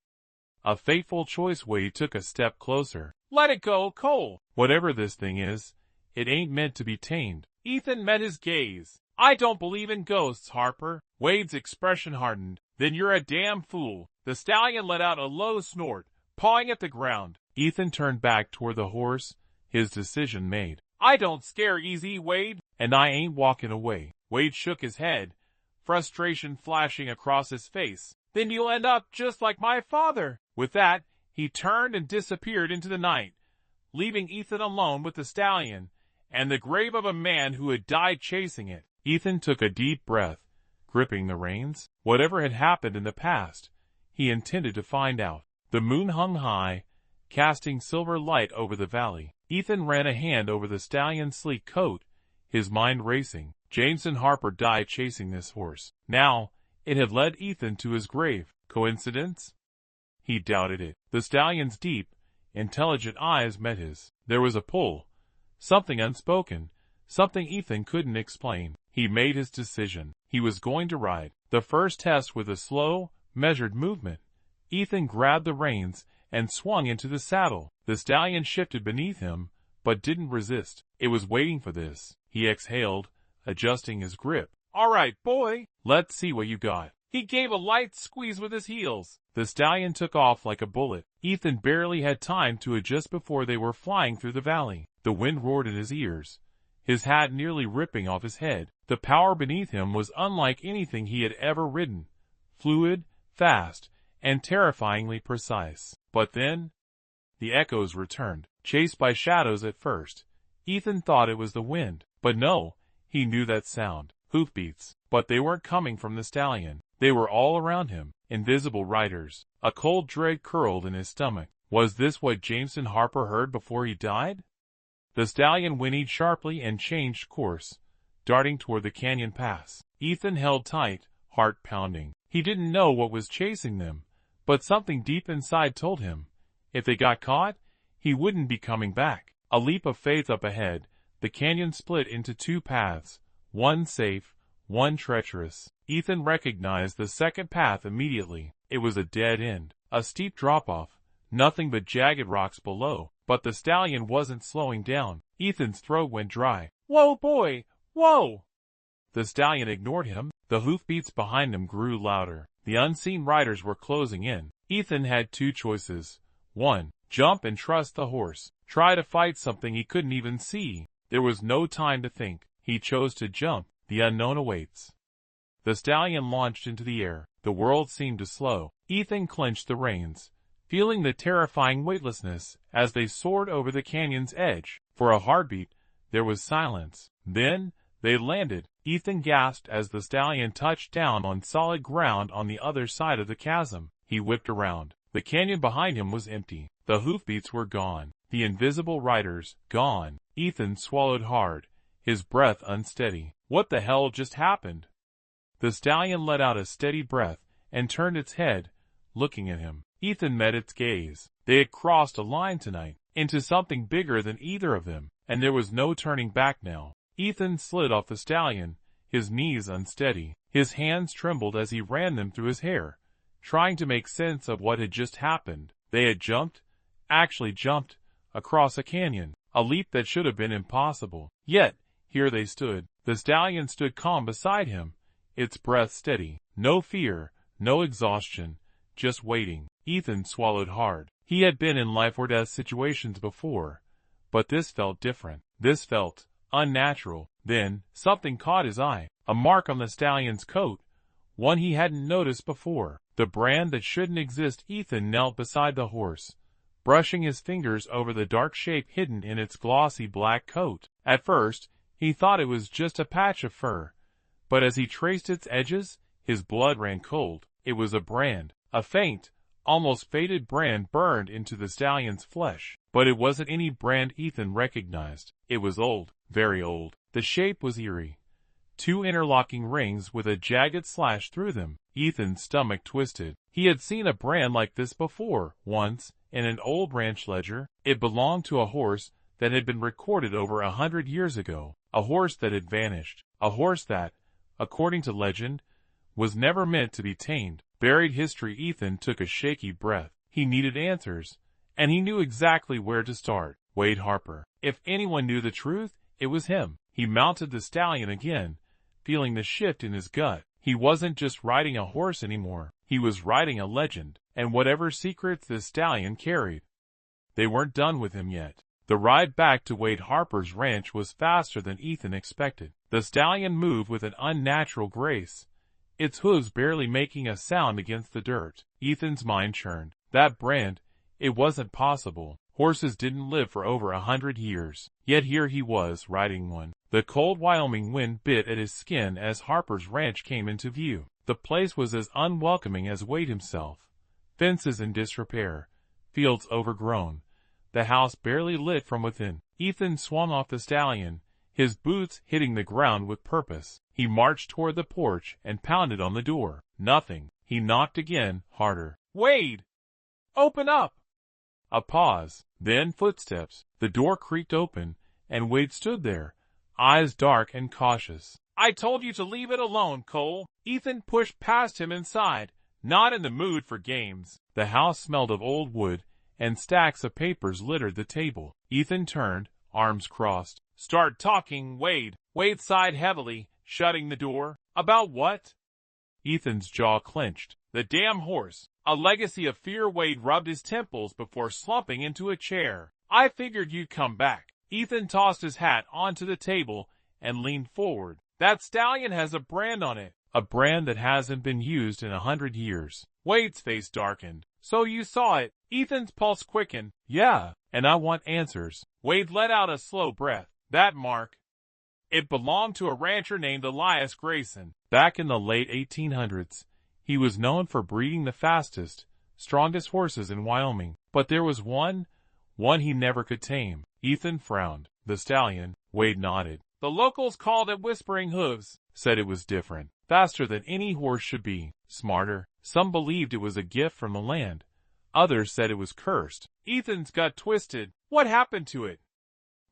A fateful choice. Wade took a step closer. "Let it go, Cole. Whatever this thing is, it ain't meant to be tamed." Ethan met his gaze. "I don't believe in ghosts, Harper." Wade's expression hardened. "Then you're a damn fool." The stallion let out a low snort, pawing at the ground. Ethan turned back toward the horse, his decision made. "I don't scare easy, Wade." "And I ain't walking away." Wade shook his head, frustration flashing across his face. "Then you'll end up just like my father." With that, he turned and disappeared into the night, leaving Ethan alone with the stallion and the grave of a man who had died chasing it. Ethan took a deep breath, gripping the reins. Whatever had happened in the past, he intended to find out. The moon hung high, casting silver light over the valley. Ethan ran a hand over the stallion's sleek coat, his mind racing. Jameson Harper died chasing this horse. Now, it had led Ethan to his grave. Coincidence? He doubted it. The stallion's deep, intelligent eyes met his. There was a pull. Something unspoken. Something Ethan couldn't explain. He made his decision. He was going to ride. The first test with a slow, measured movement. Ethan grabbed the reins and swung into the saddle. The stallion shifted beneath him, but didn't resist. It was waiting for this. He exhaled, adjusting his grip. "All right, boy. Let's see what you got." He gave a light squeeze with his heels. The stallion took off like a bullet. Ethan barely had time to adjust before they were flying through the valley. The wind roared in his ears, his hat nearly ripping off his head. The power beneath him was unlike anything he had ever ridden. Fluid, fast, and terrifyingly precise. But then, the echoes returned, chased by shadows at first. Ethan thought it was the wind, but no, he knew that sound. Hoofbeats. But they weren't coming from the stallion. They were all around him, invisible riders. A cold dread curled in his stomach. Was this what Jameson Harper heard before he died? The stallion whinnied sharply and changed course, darting toward the canyon pass. Ethan held tight, heart pounding. He didn't know what was chasing them, but something deep inside told him, if they got caught, he wouldn't be coming back. A leap of faith up ahead, the canyon split into two paths, one safe, one treacherous. Ethan recognized the second path immediately. It was a dead end, a steep drop-off, nothing but jagged rocks below. But the stallion wasn't slowing down. Ethan's throat went dry. "Whoa, boy! Whoa!" The stallion ignored him. The hoofbeats behind him grew louder. The unseen riders were closing in. Ethan had two choices. One, jump and trust the horse. Try to fight something he couldn't even see. There was no time to think. He chose to jump. The unknown awaits. The stallion launched into the air. The world seemed to slow. Ethan clenched the reins, feeling the terrifying weightlessness as they soared over the canyon's edge. For a heartbeat, there was silence. Then, they landed. Ethan gasped as the stallion touched down on solid ground on the other side of the chasm. He whipped around. The canyon behind him was empty. The hoofbeats were gone. The invisible riders, gone. Ethan swallowed hard, his breath unsteady. What the hell just happened? The stallion let out a steady breath and turned its head, looking at him. Ethan met its gaze. They had crossed a line tonight, into something bigger than either of them, and there was no turning back now. Ethan slid off the stallion, his knees unsteady. His hands trembled as he ran them through his hair, trying to make sense of what had just happened. They had jumped, actually jumped, across a canyon, a leap that should have been impossible. Yet, here they stood. The stallion stood calm beside him, its breath steady. No fear, no exhaustion, just waiting. Ethan swallowed hard. He had been in life-or-death situations before, but this felt different. This felt unnatural. Then, something caught his eye. A mark on the stallion's coat, one he hadn't noticed before. The brand that shouldn't exist. Ethan knelt beside the horse, brushing his fingers over the dark shape hidden in its glossy black coat. At first, he thought it was just a patch of fur, but as he traced its edges, his blood ran cold. It was a brand, a faint, almost faded brand burned into the stallion's flesh. But it wasn't any brand Ethan recognized. It was old, very old. The shape was eerie. Two interlocking rings with a jagged slash through them. Ethan's stomach twisted. He had seen a brand like this before, once, in an old ranch ledger. It belonged to a horse that had been recorded over 100 years ago. A horse that had vanished. A horse that, according to legend, was never meant to be tamed. Buried history. Ethan took a shaky breath. He needed answers, and he knew exactly where to start. Wade Harper. If anyone knew the truth, it was him. He mounted the stallion again, feeling the shift in his gut. He wasn't just riding a horse anymore. He was riding a legend, and whatever secrets this stallion carried, they weren't done with him yet. The ride back to Wade Harper's ranch was faster than Ethan expected. The stallion moved with an unnatural grace, its hooves barely making a sound against the dirt. Ethan's mind churned. That brand, it wasn't possible. Horses didn't live for over 100 years. Yet here he was, riding one. The cold Wyoming wind bit at his skin as Harper's ranch came into view. The place was as unwelcoming as Wade himself. Fences in disrepair, fields overgrown, the house barely lit from within. Ethan swung off the stallion, his boots hitting the ground with purpose. He marched toward the porch and pounded on the door. Nothing. He knocked again, harder. "Wade! Open up!" A pause, then footsteps. The door creaked open, and Wade stood there, eyes dark and cautious. "I told you to leave it alone, Cole." Ethan pushed past him inside, not in the mood for games. The house smelled of old wood, and stacks of papers littered the table. Ethan turned, arms crossed. "Start talking, Wade." Wade sighed heavily, shutting the door. "About what?" Ethan's jaw clenched. "The damn horse." A legacy of fear. Wade rubbed his temples before slumping into a chair. "I figured you'd come back." Ethan tossed his hat onto the table and leaned forward. "That stallion has a brand on it." "A brand that hasn't been used in 100 years. Wade's face darkened. "So you saw it?" Ethan's pulse quickened. "Yeah, and I want answers." Wade let out a slow breath. "That mark, it belonged to a rancher named Elias Grayson. Back in the late 1800s, he was known for breeding the fastest, strongest horses in Wyoming. But there was one he never could tame." Ethan frowned. "The stallion?" Wade nodded. "The locals called it Whispering Hooves. Said it was different. Faster than any horse should be. Smarter. Some believed it was a gift from the land. Others said it was cursed." Ethan's gut twisted. "What happened to it?"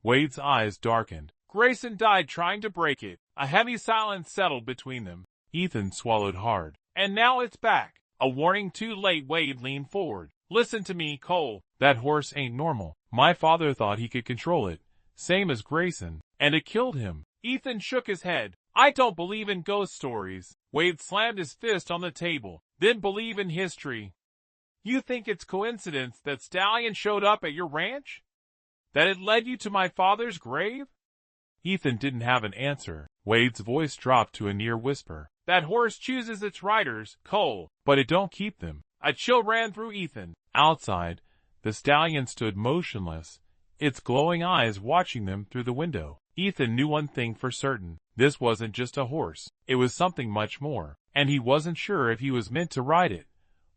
Wade's eyes darkened. "Grayson died trying to break it." A heavy silence settled between them. Ethan swallowed hard. "And now it's back." A warning too late. Wade leaned forward. "Listen to me, Cole. That horse ain't normal. My father thought he could control it, same as Grayson, and it killed him." Ethan shook his head. "I don't believe in ghost stories." Wade slammed his fist on the table. "Then believe in history. You think it's coincidence that Stallion showed up at your ranch? That it led you to my father's grave?" Ethan didn't have an answer. Wade's voice dropped to a near whisper. "That horse chooses its riders, Cole, but it don't keep them." A chill ran through Ethan. Outside, the stallion stood motionless, its glowing eyes watching them through the window. Ethan knew one thing for certain. This wasn't just a horse. It was something much more, and he wasn't sure if he was meant to ride it,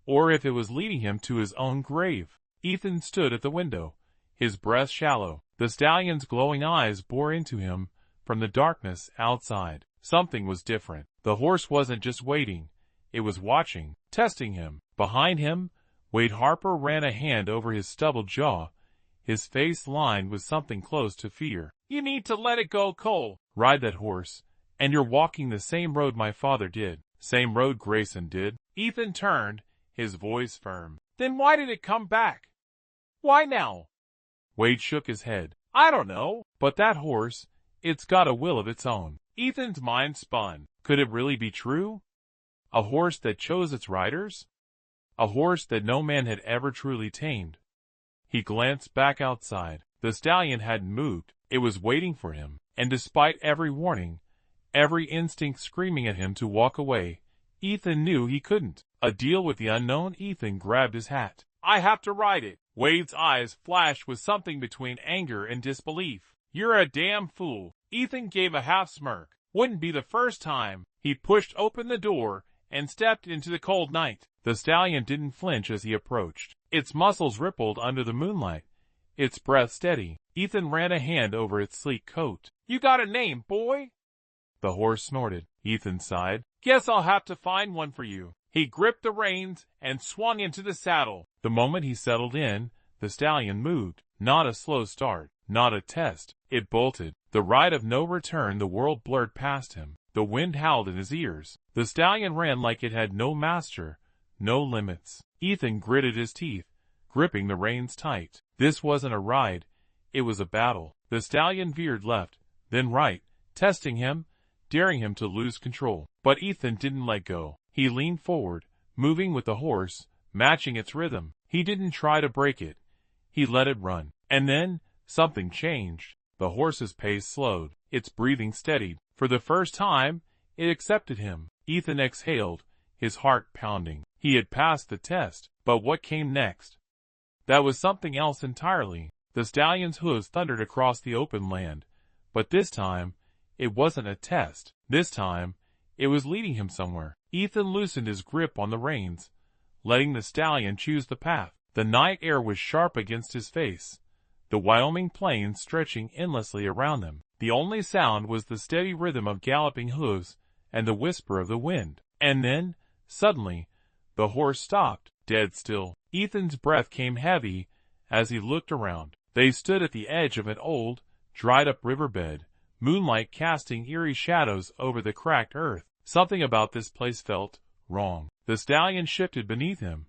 or if it was leading him to his own grave. Ethan stood at the window, his breath shallow. The stallion's glowing eyes bore into him from the darkness outside. Something was different. The horse wasn't just waiting. It was watching, testing him. Behind him, Wade Harper ran a hand over his stubbled jaw, his face lined with something close to fear. "You need to let it go, Cole." "Ride that horse, and you're walking the same road my father did." "Same road Grayson did." Ethan turned, his voice firm. "Then why did it come back? Why now?" Wade shook his head. "I don't know. But that horse, it's got a will of its own." Ethan's mind spun. Could it really be true? A horse that chose its riders? A horse that no man had ever truly tamed. He glanced back outside. The stallion hadn't moved. It was waiting for him, and despite every warning, every instinct screaming at him to walk away, Ethan knew he couldn't. A deal with the unknown. Ethan grabbed his hat. "I have to ride it." Wade's eyes flashed with something between anger and disbelief. "You're a damn fool." Ethan gave a half smirk. Wouldn't be the first time. He pushed open the door and stepped into the cold night. The stallion didn't flinch as he approached. Its muscles rippled under the moonlight, its breath steady. Ethan ran a hand over its sleek coat. "You got a name, boy?" The horse snorted. Ethan sighed. "Guess I'll have to find one for you." He gripped the reins and swung into the saddle. The moment he settled in, the stallion moved. Not a slow start, not a test. It bolted. The ride of no return. The world blurred past him. The wind howled in his ears. The stallion ran like it had no master, no limits. Ethan gritted his teeth, gripping the reins tight. This wasn't a ride. It was a battle. The stallion veered left, then right, testing him, daring him to lose control. But Ethan didn't let go. He leaned forward, moving with the horse, matching its rhythm. He didn't try to break it. He let it run. And then, something changed. The horse's pace slowed. Its breathing steadied. For the first time, it accepted him. Ethan exhaled, his heart pounding. He had passed the test. But what came next? That was something else entirely. The stallion's hooves thundered across the open land. But this time, it wasn't a test. This time, it was leading him somewhere. Ethan loosened his grip on the reins, letting the stallion choose the path. The night air was sharp against his face, the Wyoming plains stretching endlessly around them. The only sound was the steady rhythm of galloping hooves and the whisper of the wind. And then, suddenly, The horse stopped, dead still. Ethan's breath came heavy as he looked around. They stood at the edge of an old, dried-up riverbed, moonlight casting eerie shadows over the cracked earth. Something about this place felt wrong. The stallion shifted beneath him,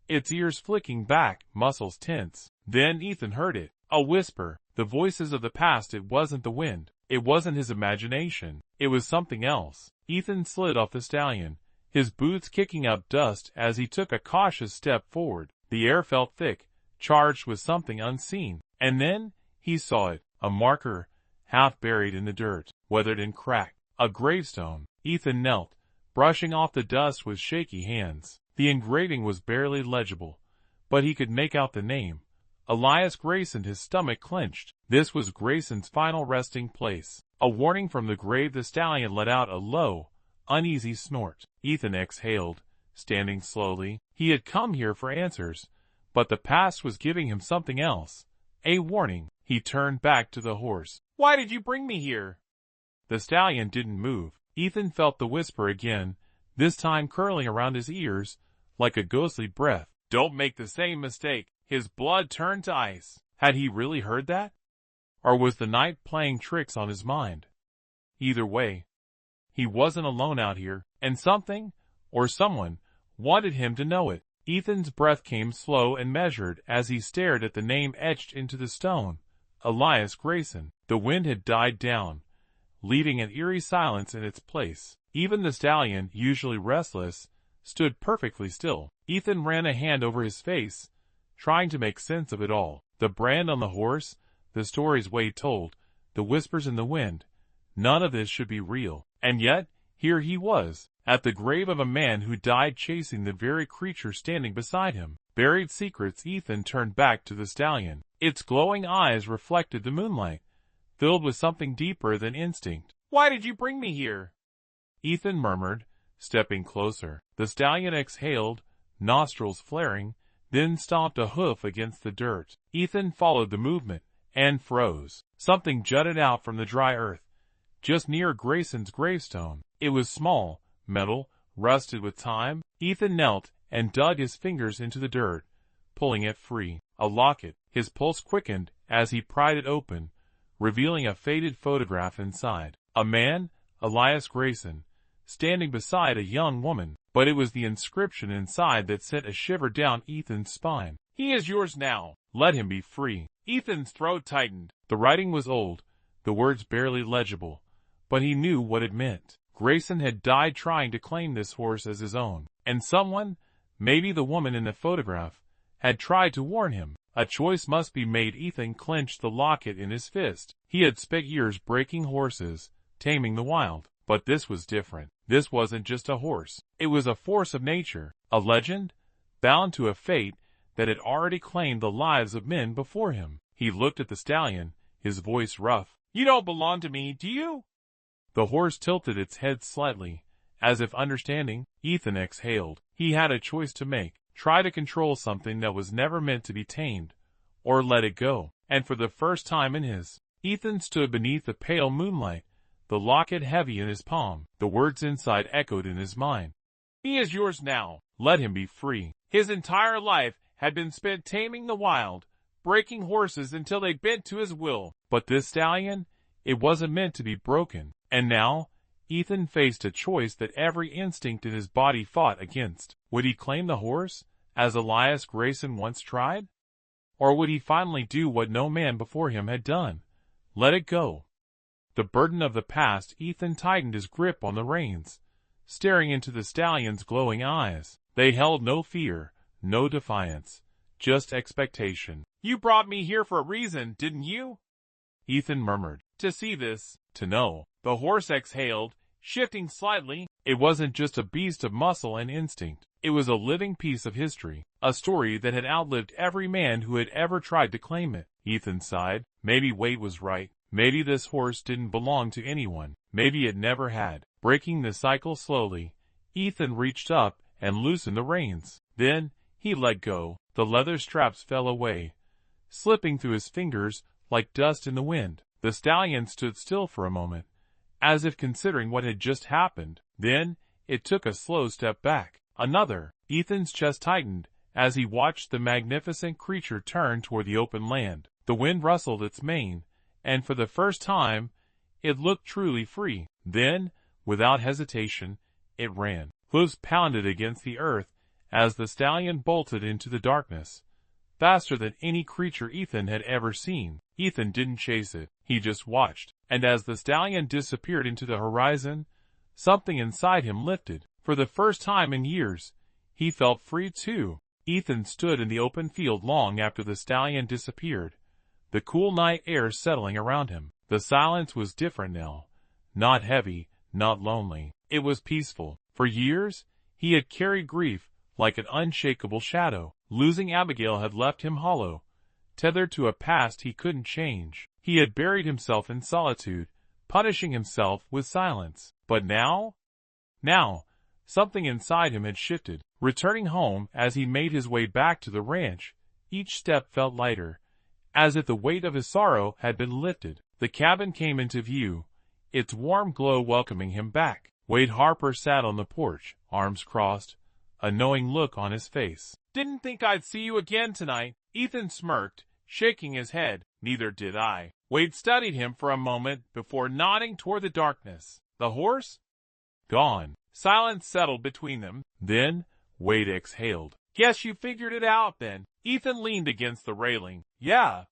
its ears flicking back, muscles tense. Then Ethan heard it, a whisper, the voices of the past. It wasn't the wind. It wasn't his imagination. It was something else. Ethan slid off the stallion, his boots kicking up dust as he took a cautious step forward. The air felt thick, charged with something unseen. And then he saw it, a marker, half buried in the dirt, weathered and cracked, a gravestone. Ethan knelt, brushing off the dust with shaky hands. The engraving was barely legible, but he could make out the name. Elias Grayson. His stomach clenched. This was Grayson's final resting place. A warning from the grave. The stallion let out a low, uneasy snort. Ethan exhaled, standing slowly. He had come here for answers, but the past was giving him something else. A warning. He turned back to the horse. "Why did you bring me here?" The stallion didn't move. Ethan felt the whisper again, this time curling around his ears like a ghostly breath. "Don't make the same mistake." His blood turned to ice. Had he really heard that? Or was the night playing tricks on his mind? Either way, he wasn't alone out here, and something, or someone, wanted him to know it. Ethan's breath came slow and measured as he stared at the name etched into the stone, Elias Grayson. The wind had died down, leaving an eerie silence in its place. Even the stallion, usually restless, stood perfectly still. Ethan ran a hand over his face, trying to make sense of it all. The brand on the horse, the stories Wade told, the whispers in the wind. None of this should be real. And yet, here he was, at the grave of a man who died chasing the very creature standing beside him. Buried secrets. Ethan turned back to the stallion. Its glowing eyes reflected the moonlight, filled with something deeper than instinct. "Why did you bring me here?" Ethan murmured, stepping closer. The stallion exhaled, nostrils flaring, then stomped a hoof against the dirt. Ethan followed the movement, and froze. Something jutted out from the dry earth, just near Grayson's gravestone. It was small, metal, rusted with time. Ethan knelt and dug his fingers into the dirt, pulling it free. A locket. His pulse quickened as he pried it open, revealing a faded photograph inside. A man, Elias Grayson, standing beside a young woman. But it was the inscription inside that sent a shiver down Ethan's spine. "He is yours now. Let him be free." Ethan's throat tightened. The writing was old, the words barely legible, but he knew what it meant. Grayson had died trying to claim this horse as his own. And someone, maybe the woman in the photograph, had tried to warn him. A choice must be made. Ethan clenched the locket in his fist. He had spent years breaking horses, taming the wild. But this was different. This wasn't just a horse. It was a force of nature, a legend, bound to a fate that had already claimed the lives of men before him. He looked at the stallion, his voice rough. "You don't belong to me, do you?" The horse tilted its head slightly, as if understanding. Ethan exhaled. He had a choice to make. Try to control something that was never meant to be tamed, or let it go. And for the first time in his, Ethan stood beneath the pale moonlight, the locket heavy in his palm. The words inside echoed in his mind. "He is yours now. Let him be free." His entire life had been spent taming the wild, breaking horses until they bent to his will. But this stallion, it wasn't meant to be broken. And now, Ethan faced a choice that every instinct in his body fought against. Would he claim the horse, as Elias Grayson once tried? Or would he finally do what no man before him had done? Let it go. The burden of the past. Ethan tightened his grip on the reins, staring into the stallion's glowing eyes. They held no fear, no defiance, just expectation. "You brought me here for a reason, didn't you?" Ethan murmured. "To see this, to know." The horse exhaled, shifting slightly. It wasn't just a beast of muscle and instinct. It was a living piece of history, a story that had outlived every man who had ever tried to claim it. Ethan sighed. Maybe Wade was right. Maybe this horse didn't belong to anyone. Maybe it never had. Breaking the cycle slowly, Ethan reached up and loosened the reins. Then, he let go. The leather straps fell away, slipping through his fingers like dust in the wind. The stallion stood still for a moment, as if considering what had just happened. Then, it took a slow step back. Another. Ethan's chest tightened as he watched the magnificent creature turn toward the open land. The wind rustled its mane, and for the first time, it looked truly free. Then, without hesitation, it ran. Hooves pounded against the earth as the stallion bolted into the darkness, faster than any creature Ethan had ever seen. Ethan didn't chase it, he just watched. And as the stallion disappeared into the horizon, something inside him lifted. For the first time in years, he felt free too. Ethan stood in the open field long after the stallion disappeared, the cool night air settling around him. The silence was different now. Not heavy, not lonely. It was peaceful. For years, he had carried grief like an unshakable shadow. Losing Abigail had left him hollow, tethered to a past he couldn't change. He had buried himself in solitude, punishing himself with silence. But now, something inside him had shifted. Returning home as he made his way back to the ranch, each step felt lighter, as if the weight of his sorrow had been lifted. The cabin came into view, its warm glow welcoming him back. Wade Harper sat on the porch, arms crossed, a knowing look on his face. "Didn't think I'd see you again tonight," Ethan smirked, shaking his head. "Neither did I." Wade studied him for a moment before nodding toward the darkness. "The horse?" "Gone." Silence settled between them. Then, Wade exhaled. "Guess you figured it out then." Ethan leaned against the railing. "Yeah,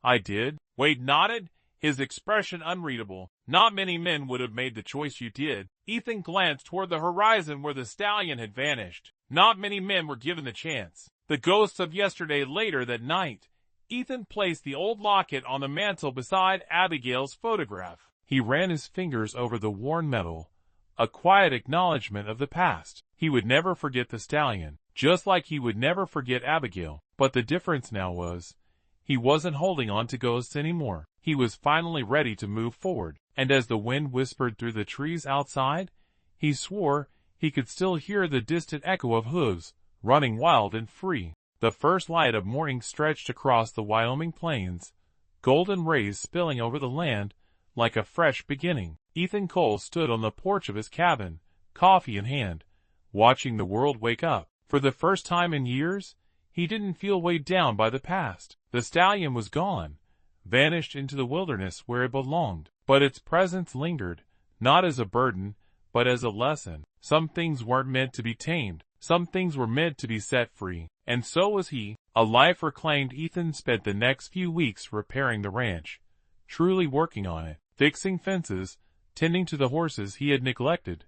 I did." Wade nodded, his expression unreadable. "Not many men would have made the choice you did." Ethan glanced toward the horizon where the stallion had vanished. Not many men were given the chance. The ghosts of yesterday. Later that night, Ethan placed the old locket on the mantel beside Abigail's photograph. He ran his fingers over the worn metal, a quiet acknowledgement of the past. He would never forget the stallion, just like he would never forget Abigail. But the difference now was, he wasn't holding on to ghosts anymore. He was finally ready to move forward. And as the wind whispered through the trees outside, he swore he could still hear the distant echo of hooves, running wild and free. The first light of morning stretched across the Wyoming plains, golden rays spilling over the land like a fresh beginning. Ethan Cole stood on the porch of his cabin, coffee in hand, watching the world wake up. For the first time in years, he didn't feel weighed down by the past. The stallion was gone, vanished into the wilderness where it belonged. But its presence lingered, not as a burden, but as a lesson. Some things weren't meant to be tamed. Some things were meant to be set free. And so was he. A life reclaimed. Ethan spent the next few weeks repairing the ranch, truly working on it, fixing fences, tending to the horses he had neglected,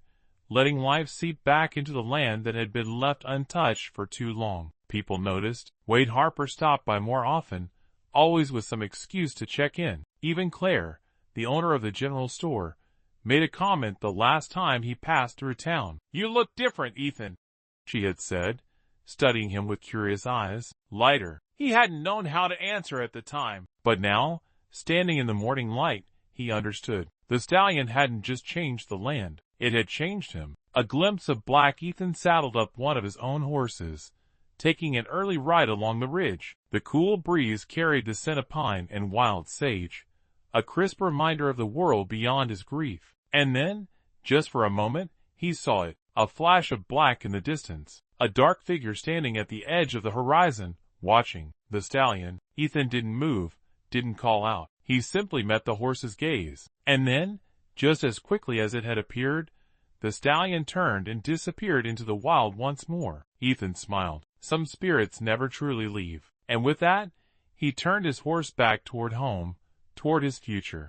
letting life seep back into the land that had been left untouched for too long. People noticed. Wade Harper stopped by more often, always with some excuse to check in. Even Claire, the owner of the general store, made a comment the last time he passed through town. "You look different, Ethan," she had said, studying him with curious eyes. Lighter. He hadn't known how to answer at the time. But now, standing in the morning light, he understood. The stallion hadn't just changed the land. It had changed him. A glimpse of black Ethan saddled up one of his own horses, taking an early ride along the ridge. The cool breeze carried the scent of pine and wild sage, a crisp reminder of the world beyond his grief. And then, just for a moment, he saw it, a flash of black in the distance, a dark figure standing at the edge of the horizon, watching. The stallion. Ethan didn't move, didn't call out. He simply met the horse's gaze. And then, just as quickly as it had appeared, the stallion turned and disappeared into the wild once more. Ethan smiled. Some spirits never truly leave. And with that, he turned his horse back toward home, toward his future.